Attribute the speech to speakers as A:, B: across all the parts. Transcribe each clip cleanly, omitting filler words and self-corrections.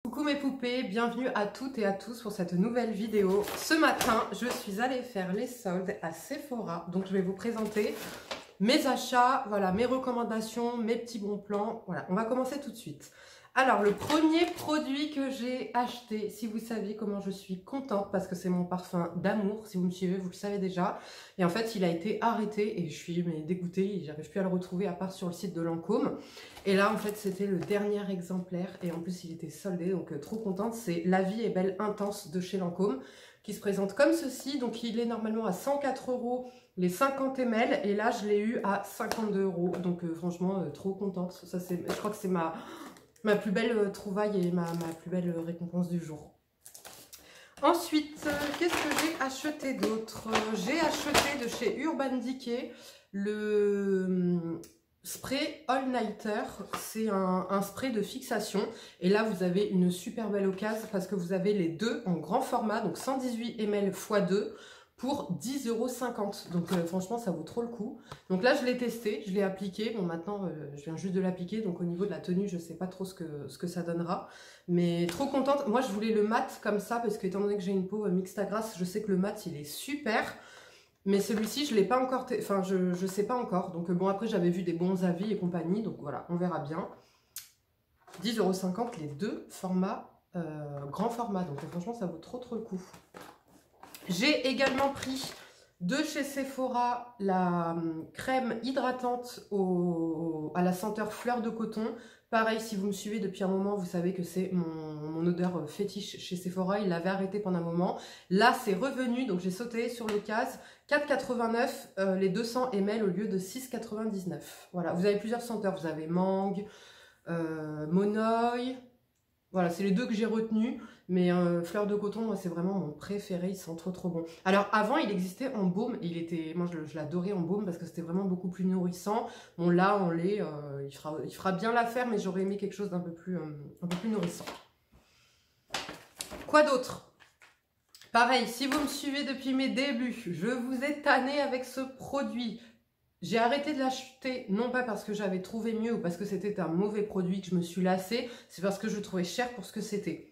A: Coucou mes poupées, bienvenue à toutes et à tous pour cette nouvelle vidéo. Ce matin, je suis allée faire les soldes à Sephora, donc je vais vous présenter mes achats, voilà, mes recommandations, mes petits bons plans. Voilà, on va commencer tout de suite. Alors, le premier produit que j'ai acheté, si vous savez comment je suis contente, parce que c'est mon parfum d'amour, si vous me suivez, vous le savez déjà. Et en fait, il a été arrêté et je suis dégoûtée, j'arrive plus à le retrouver à part sur le site de Lancôme. Et là, en fait, c'était le dernier exemplaire et en plus, il était soldé, donc trop contente. C'est La vie est belle intense de chez Lancôme, qui se présente comme ceci. Donc, il est normalement à 104 € les 50 ml et là, je l'ai eu à 52 €. Donc, franchement, trop contente. Ça, je crois que c'est ma plus belle trouvaille et ma plus belle récompense du jour. Ensuite, qu'est-ce que j'ai acheté d'autre? J'ai acheté de chez Urban Decay le spray All Nighter. C'est un spray de fixation. Et là, vous avez une super belle occasion parce que vous avez les deux en grand format, donc 118 ml x 2 pour 10,50 €. Donc franchement, ça vaut trop le coup. Donc là, je l'ai testé, je l'ai appliqué. Bon, maintenant, je viens juste de l'appliquer. Donc au niveau de la tenue, je ne sais pas trop ce que ça donnera. Mais trop contente. Moi, je voulais le mat comme ça parce que étant donné que j'ai une peau mixte à grasse, je sais que le mat, il est super. Mais celui-ci, je ne l'ai pas encore... Enfin, je ne sais pas encore. Donc bon, après, j'avais vu des bons avis et compagnie. Donc voilà, on verra bien. 10,50 € les deux formats, grand format. Donc franchement, ça vaut trop le coup. J'ai également pris de chez Sephora la crème hydratante à la senteur fleur de coton. Pareil, si vous me suivez depuis un moment, vous savez que c'est mon odeur fétiche chez Sephora. Il l'avait arrêté pendant un moment. Là, c'est revenu, donc j'ai sauté sur l'occasion. 4,89 les 200 ml au lieu de 6,99. Voilà, vous avez plusieurs senteurs. Vous avez mangue, monoï. Voilà, c'est les deux que j'ai retenus. Mais fleur de coton, moi, c'est vraiment mon préféré. Il sent trop bon. Alors, avant, il existait en baume. Et moi, je l'adorais en baume parce que c'était vraiment beaucoup plus nourrissant. Bon, là, en lait, il fera bien l'affaire, mais j'aurais aimé quelque chose d'un peu plus nourrissant. Quoi d'autre? Pareil, si vous me suivez depuis mes débuts, je vous ai tanné avec ce produit. J'ai arrêté de l'acheter, non pas parce que j'avais trouvé mieux ou parce que c'était un mauvais produit que je me suis lassée, c'est parce que je le trouvais cher pour ce que c'était.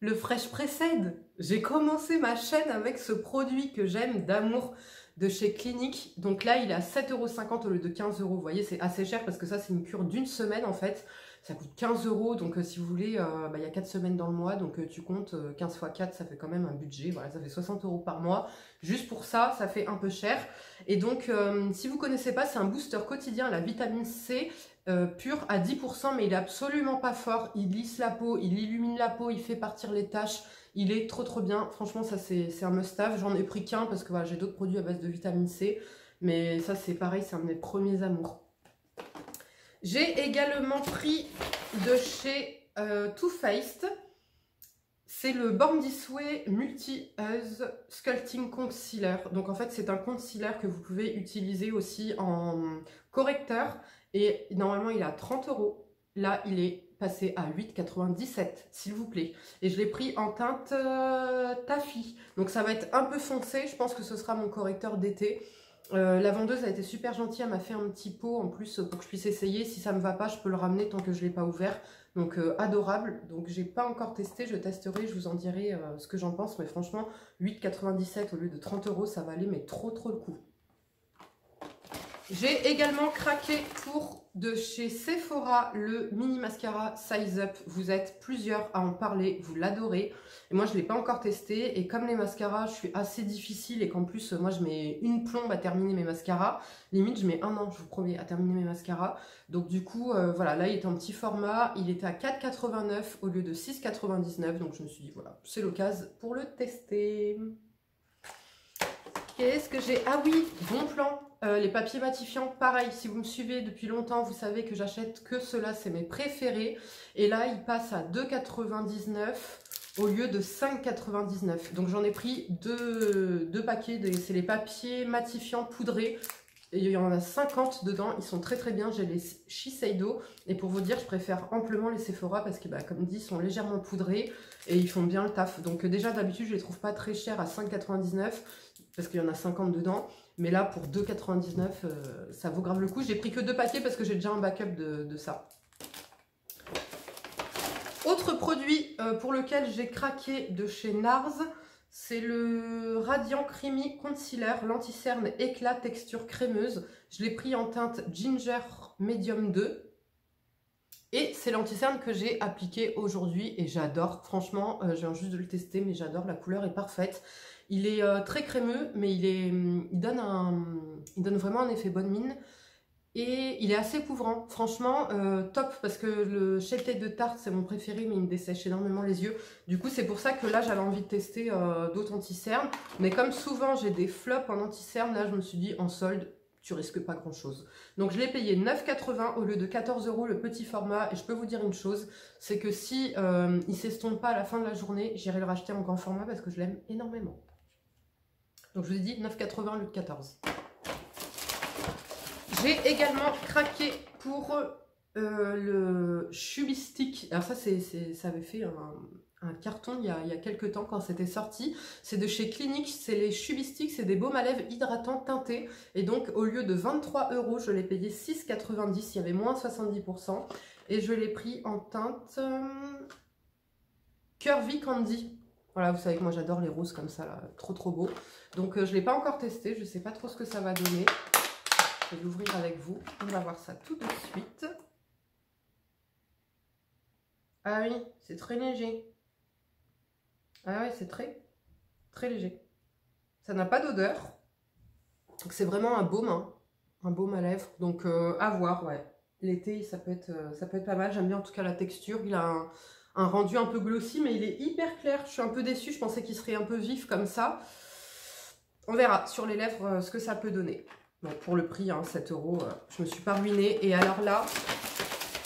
A: Le Fresh Pressed. J'ai commencé ma chaîne avec ce produit que j'aime d'amour de chez Clinique. Donc là, il est à 7,50 € au lieu de 15 €. Vous voyez, c'est assez cher parce que ça, c'est une cure d'une semaine en fait. Ça coûte 15 €. Donc si vous voulez, il y a 4 semaines dans le mois. Donc tu comptes 15 x 4, ça fait quand même un budget. Voilà, ça fait 60 € par mois. Juste pour ça, ça fait un peu cher. Et donc, si vous ne connaissez pas, c'est un booster quotidien à la vitamine C. Pur à 10%, mais il est absolument pas fort. Il lisse la peau, il illumine la peau, il fait partir les taches. Il est trop bien. Franchement, ça c'est un must-have. J'en ai pris qu'un parce que voilà, j'ai d'autres produits à base de vitamine C. Mais ça c'est pareil, c'est un de mes premiers amours. J'ai également pris de chez Too Faced. C'est le Born This Way Multi-Use Sculpting Concealer. Donc en fait, c'est un concealer que vous pouvez utiliser aussi en correcteur. Et normalement, il est à 30 €. Là, il est passé à 8,97 €, s'il vous plaît. Et je l'ai pris en teinte taffy. Donc ça va être un peu foncé. Je pense que ce sera mon correcteur d'été. La vendeuse a été super gentille. Elle m'a fait un petit pot en plus pour que je puisse essayer. Si ça ne me va pas, je peux le ramener tant que je ne l'ai pas ouvert. Donc adorable. Donc j'ai pas encore testé. Je testerai. Je vous en dirai ce que j'en pense. Mais franchement, 8,97 € au lieu de 30 €, ça valait mais trop le coup. J'ai également craqué pour de chez Sephora le mini mascara Size Up. Vous êtes plusieurs à en parler, vous l'adorez. Et moi, je ne l'ai pas encore testé. Et comme les mascaras, je suis assez difficile et qu'en plus, moi, je mets une plombe à terminer mes mascaras. Limite, je mets 1 an, je vous promets, à terminer mes mascaras. Donc du coup, voilà, là, il est en petit format. Il était à 4,89 € au lieu de 6,99 €. Donc je me suis dit, voilà, c'est l'occasion pour le tester. Qu'est-ce que j'ai? Ah oui, bon plan. Les papiers matifiants, pareil, si vous me suivez depuis longtemps, vous savez que j'achète que ceux-là, c'est mes préférés. Et là, ils passent à 2,99 € au lieu de 5,99 €. Donc j'en ai pris deux paquets, c'est les papiers matifiants poudrés. Et il y en a 50 dedans, ils sont très bien. J'ai les Shiseido. Et pour vous dire, je préfère amplement les Sephora parce que, comme dit, ils sont légèrement poudrés et ils font bien le taf. Donc déjà, d'habitude, je les trouve pas très chers à 5,99 € parce qu'il y en a 50 dedans. Mais là, pour 2,99 €, ça vaut grave le coup. J'ai pris que 2 paquets parce que j'ai déjà un backup de ça. Autre produit pour lequel j'ai craqué de chez NARS, c'est le Radiant Creamy Concealer, l'anti-cerne éclat texture crémeuse. Je l'ai pris en teinte Ginger Medium 2. Et c'est l'anti-cerne que j'ai appliqué aujourd'hui et j'adore. Franchement, je viens juste de le tester, mais j'adore. La couleur est parfaite. Il est très crémeux, mais il donne vraiment un effet bonne mine. Et il est assez couvrant. Franchement, top, parce que le Shape Tape de Tarte, c'est mon préféré, mais il me dessèche énormément les yeux. Du coup, c'est pour ça que là, j'avais envie de tester d'autres anti-cernes. Mais comme souvent, j'ai des flops en anti-cerne, là, je me suis dit, en solde, tu risques pas grand chose. Donc je l'ai payé 9,80 au lieu de 14 € le petit format. Et je peux vous dire une chose, c'est que si il s'estompe pas à la fin de la journée, j'irai le racheter en grand format parce que je l'aime énormément. Donc je vous ai dit 9,80 au lieu de 14. J'ai également craqué pour le Chubistic. Alors ça, ça avait fait un carton il y a quelques temps quand c'était sorti. C'est de chez Clinique, c'est les Chubistic, c'est des baumes à lèvres hydratants teintés. Et donc au lieu de 23 €, je l'ai payé 6,90 €, il y avait moins 70%. Et je l'ai pris en teinte Curvy Candy. Voilà, vous savez que moi j'adore les roses comme ça, là, trop trop beau. Donc je ne l'ai pas encore testé, je ne sais pas trop ce que ça va donner. Je vais l'ouvrir avec vous, on va voir ça tout de suite. Ah oui, c'est très léger. Ah oui, c'est très léger. Ça n'a pas d'odeur. Donc c'est vraiment un baume, hein, un baume à lèvres. Donc à voir, ouais. L'été, ça peut être pas mal. J'aime bien en tout cas la texture. Il a un rendu un peu glossy, mais il est hyper clair. Je suis un peu déçue, je pensais qu'il serait un peu vif comme ça. On verra sur les lèvres ce que ça peut donner. Bon, pour le prix, hein, 7 €, je me suis pas ruinée. Et alors là,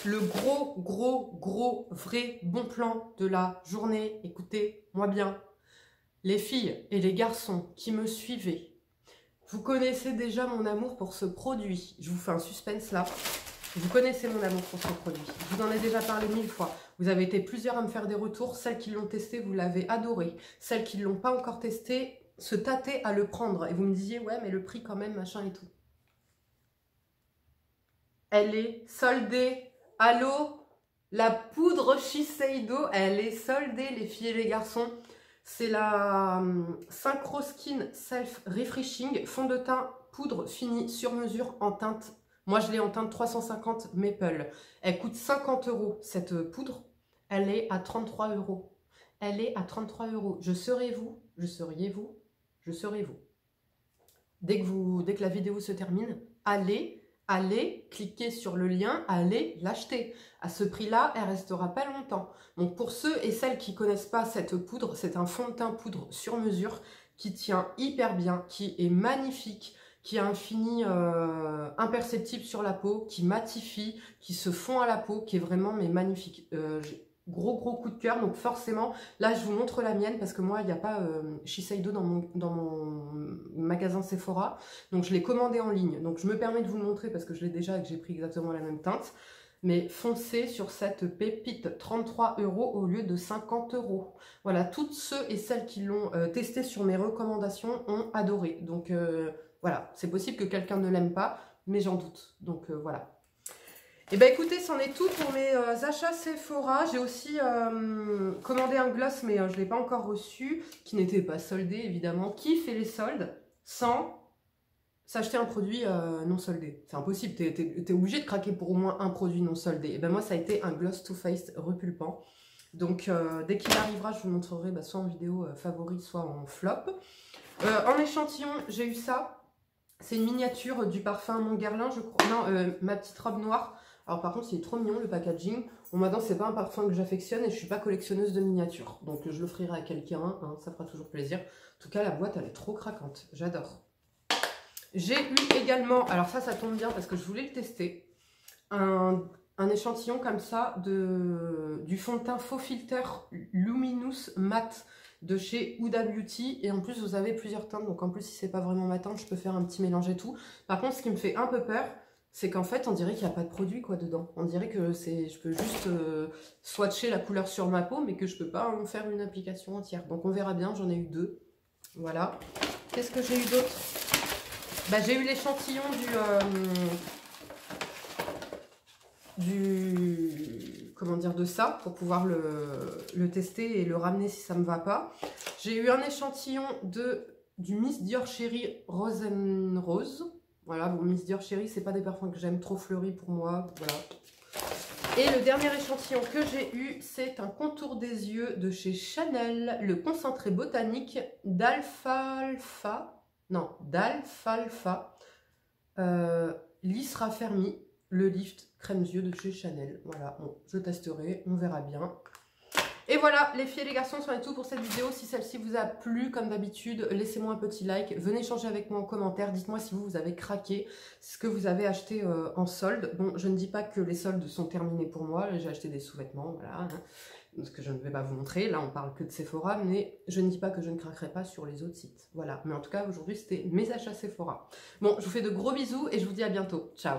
A: le gros, vrai bon plan de la journée, écoutez-moi bien, les filles et les garçons qui me suivaient, vous connaissez déjà mon amour pour ce produit. Je vous fais un suspense là. Vous connaissez mon amour pour ce produit. Je vous en ai déjà parlé 1000 fois. Vous avez été plusieurs à me faire des retours. Celles qui l'ont testé, vous l'avez adoré. Celles qui ne l'ont pas encore testé, se tâtaient à le prendre. Et vous me disiez, ouais, mais le prix quand même, machin et tout. Elle est soldée. Allô, la poudre Shiseido, elle est soldée, les filles et les garçons. C'est la Synchro Skin Self Refreshing, fond de teint poudre fini sur mesure en teinte. Moi, je l'ai en teinte 350 Maple. Elle coûte 50 € cette poudre. Elle est à 33 €. Elle est à 33 €. Je serai vous, je seriez vous, je serai vous. Dès que la vidéo se termine, allez, cliquez sur le lien, allez l'acheter. À ce prix-là, elle restera pas longtemps. Donc pour ceux et celles qui connaissent pas cette poudre, c'est un fond de teint poudre sur mesure qui tient hyper bien, qui est magnifique, qui a un fini imperceptible sur la peau, qui matifie, qui se fond à la peau, qui est vraiment magnifique. Gros coup de cœur, donc forcément, là je vous montre la mienne parce que moi il n'y a pas Shiseido dans mon magasin Sephora, donc je l'ai commandé en ligne, donc je me permets de vous le montrer parce que je l'ai déjà et que j'ai pris exactement la même teinte, mais foncez sur cette pépite, 33 € au lieu de 50 €. Voilà, toutes ceux et celles qui l'ont testé sur mes recommandations ont adoré, donc voilà, c'est possible que quelqu'un ne l'aime pas, mais j'en doute, donc voilà. Et bien écoutez, c'en est tout pour mes achats Sephora. J'ai aussi commandé un gloss, mais je ne l'ai pas encore reçu, qui n'était pas soldé évidemment. Qui fait les soldes sans s'acheter un produit non soldé? C'est impossible, tu es obligé de craquer pour au moins un produit non soldé. Et bien moi, ça a été un gloss Too Faced repulpant. Donc dès qu'il arrivera, je vous montrerai soit en vidéo favori, soit en flop. En échantillon, j'ai eu ça. C'est une miniature du parfum Mon Guerlain, je crois. Non, ma petite robe noire. Alors par contre, c'est trop mignon le packaging. Bon, maintenant, c'est pas un parfum que j'affectionne et je suis pas collectionneuse de miniatures. Donc je l'offrirai à quelqu'un, hein, ça fera toujours plaisir. En tout cas, la boîte, elle est trop craquante. J'adore. J'ai eu également, alors ça tombe bien parce que je voulais le tester, un échantillon comme ça du fond de teint Faux Filter Luminous Matte de chez Huda Beauty. Et en plus, vous avez plusieurs teintes. Donc en plus, si c'est pas vraiment ma teinte, je peux faire un petit mélange et tout. Par contre, ce qui me fait un peu peur, c'est qu'en fait, on dirait qu'il n'y a pas de produit quoi dedans. On dirait que je peux juste swatcher la couleur sur ma peau, mais que je peux pas en faire une application entière. Donc on verra bien, j'en ai eu 2. Voilà. Qu'est-ce que j'ai eu d'autre? Bah, j'ai eu l'échantillon comment dire, de ça pour pouvoir le tester et le ramener si ça me va pas. J'ai eu un échantillon du Miss Dior Cherry Rose and Rose. Voilà, bon, Miss Dior Cherry, c'est pas des parfums que j'aime, trop fleuris pour moi, voilà. Et le dernier échantillon que j'ai eu, c'est un contour des yeux de chez Chanel, le concentré botanique d'alfalfa, lisse raffermi, le lift crème yeux de chez Chanel. Voilà, bon, je testerai, on verra bien. Et voilà, les filles et les garçons, c'en est tout pour cette vidéo. Si celle-ci vous a plu, comme d'habitude, laissez-moi un petit like. Venez échanger avec moi en commentaire. Dites-moi si vous avez craqué, ce que vous avez acheté en solde. Bon, je ne dis pas que les soldes sont terminés pour moi. J'ai acheté des sous-vêtements, voilà, hein, ce que je ne vais pas vous montrer. Là, on parle que de Sephora, mais je ne dis pas que je ne craquerai pas sur les autres sites. Voilà, mais en tout cas, aujourd'hui, c'était mes achats Sephora. Bon, je vous fais de gros bisous et je vous dis à bientôt. Ciao!